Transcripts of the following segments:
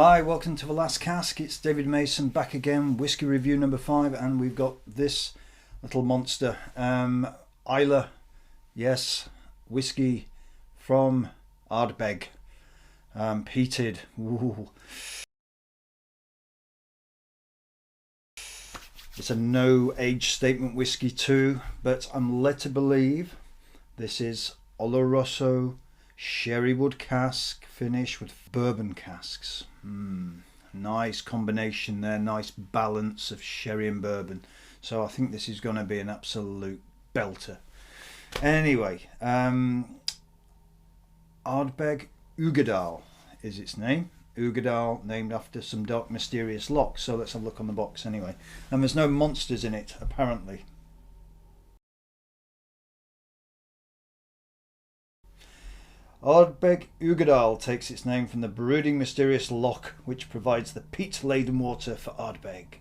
Hi, welcome to the last cask. It's David Mason back again, whiskey review number 5, and we've got this little monster, Islay, yes, whiskey from Ardbeg, peated. Ooh. It's a no age statement whiskey too, but I'm led to believe this is Oloroso Sherry Cask finish with Bourbon Casks. Nice combination there, nice balance of sherry and bourbon. So I think this is going to be an absolute belter. Anyway, Ardbeg Uigeadail is its name. Oog-a-dal, named after some dark mysterious loch. So let's have a look on the box anyway. And there's no monsters in it apparently. Ardbeg Uigeadail takes its name from the brooding mysterious loch which provides the peat-laden water for Ardbeg.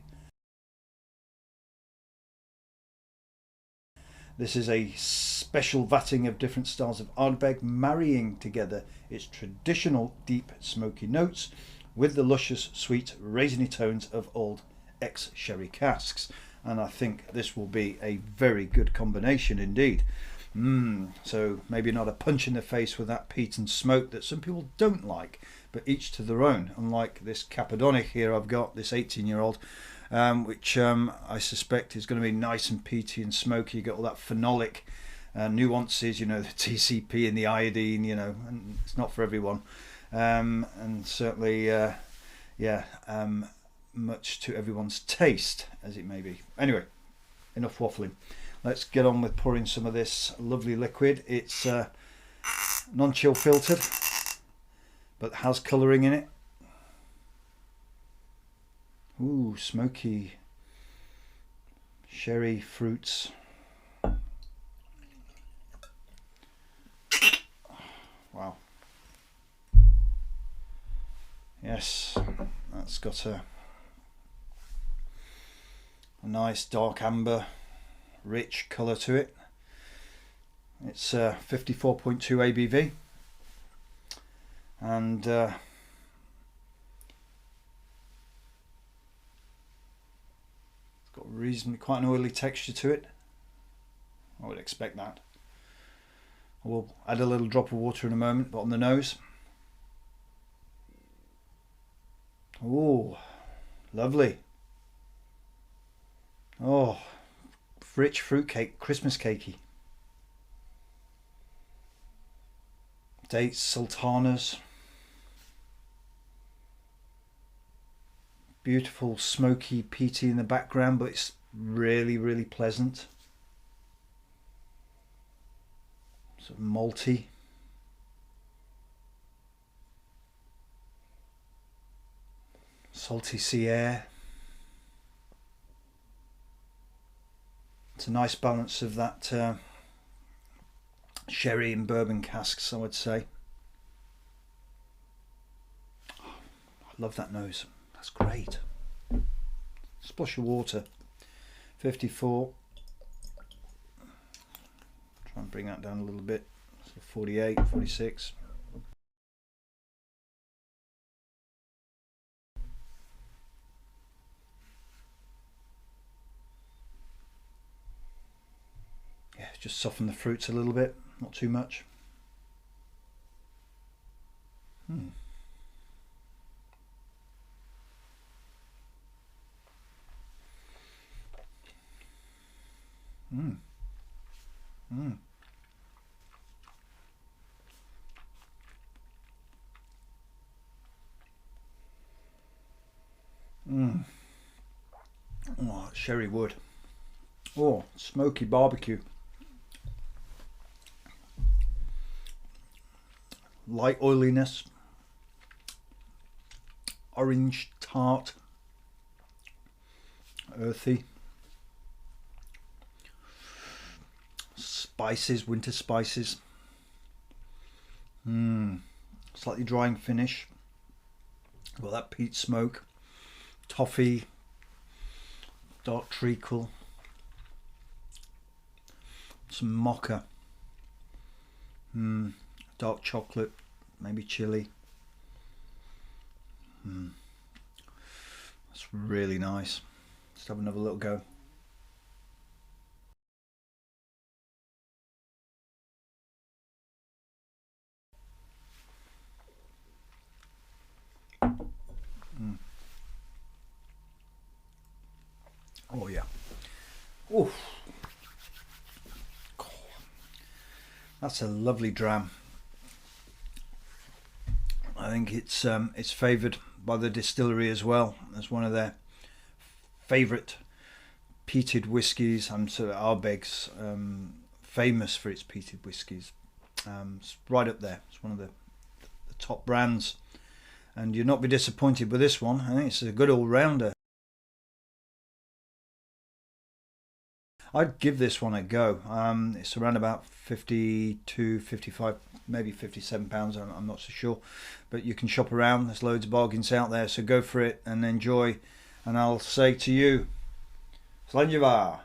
This is a special vatting of different styles of Ardbeg, marrying together its traditional deep smoky notes with the luscious sweet raisiny tones of old ex-sherry casks. And I think this will be a very good combination indeed. So maybe not a punch in the face with that peat and smoke that some people don't like, but each to their own. Unlike this Capadonic here I've got, this 18-year-old, which I suspect is going to be nice and peaty and smoky. You get all that phenolic nuances, you know, the TCP and the iodine, you know, and it's not for everyone. And certainly, much to everyone's taste, as it may be. Anyway, enough waffling. Let's get on with pouring some of this lovely liquid. It's non-chill filtered, but has colouring in it. Ooh, smoky sherry fruits. Wow. Yes, that's got a nice dark amber rich colour to it. It's 54.2 ABV, and it's got reasonably quite an oily texture to it. I would expect that. I will add a little drop of water in a moment, but on the nose, oh, lovely. Oh, rich fruit cake, Christmas cakey. Dates, sultanas. Beautiful smoky peaty in the background, but it's really, really pleasant. Sort of malty. Salty sea air. It's a nice balance of that sherry and bourbon casks, I would say. Oh, I love that nose. That's great. Splash of water. 54. Try and bring that down a little bit. So 48, 46. Yeah, just soften the fruits a little bit, not too much. Mm. Mm. Mm. Mm. Oh, sherry wood. Oh, smoky barbecue. Light oiliness, orange tart, earthy, spices, winter spices, slightly drying finish, got that peat smoke, toffee, dark treacle, some mocha, dark chocolate, maybe chili. That's really nice. Let's have another little go. Oh yeah. Oof. That's a lovely dram. I think it's favoured by the distillery as well as one of their favourite peated whiskies. And so Ardbeg's famous for its peated whiskies. It's right up there. It's one of the top brands, and you'll not be disappointed with this one. I think it's a good all-rounder. I'd give this one a go. It's around about 52, 55, maybe 57 pounds. I'm not so sure, but you can shop around. There's loads of bargains out there, so go for it and enjoy. And I'll say to you, Slàinte mhath.